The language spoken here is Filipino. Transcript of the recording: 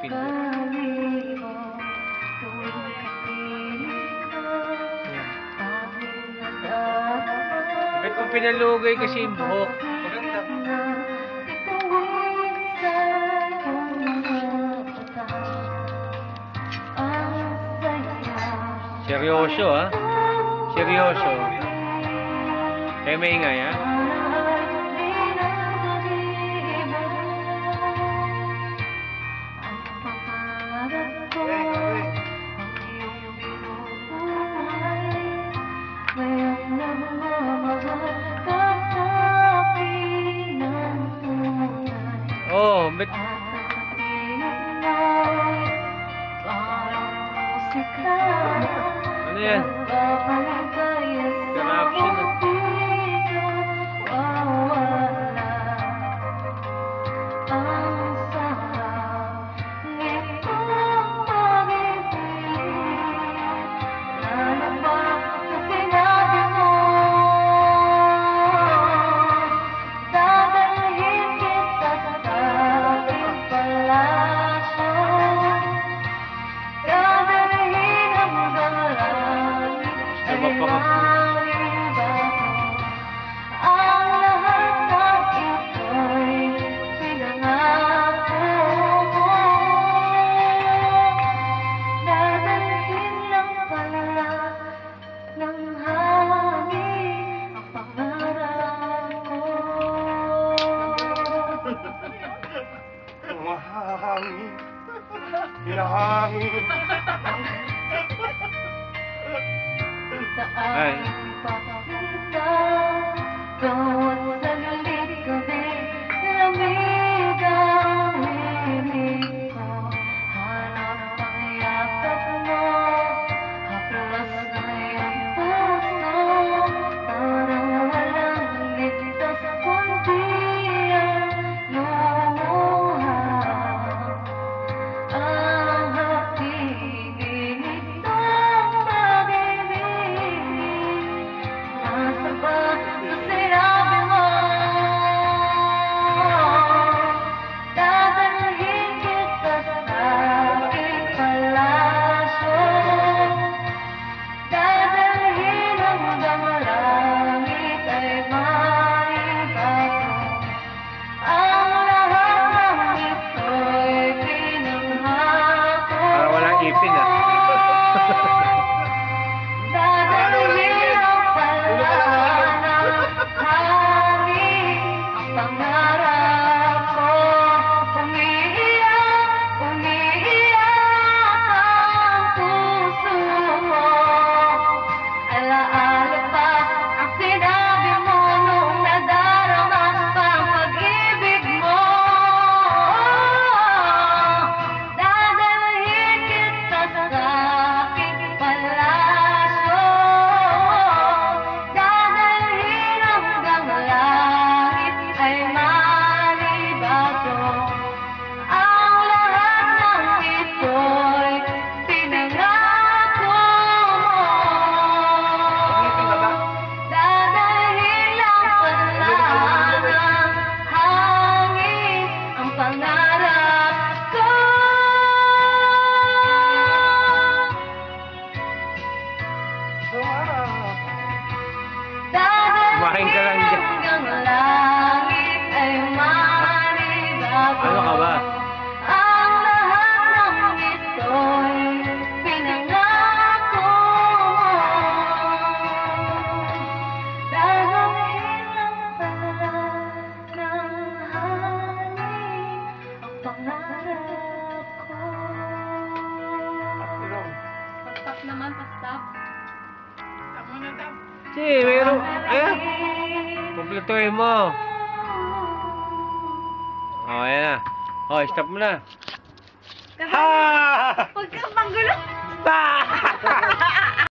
pindot. Bakit kung pinalugay kasi yung buhok? Maganda. Seryoso, ha? Seryoso. Kaya maingay, ha? Oh, but... Ano yan? Corruption. Hinahangin. Hinahangin. Ay. Ipin, ah. Kumain ka lang dyan. Ano ka ba? Ang lahat ng ito'y pinangako mo. Dadahin lang pala ng hangin ang pangarap ko. Pag-stop naman, pag-stop. Stop mo na, stop. Sige, mayroon. Ayan. Kumpletuhin mo. Oh, ayan na. Oh, stop mo na. Huwag kang panggulo. Ha!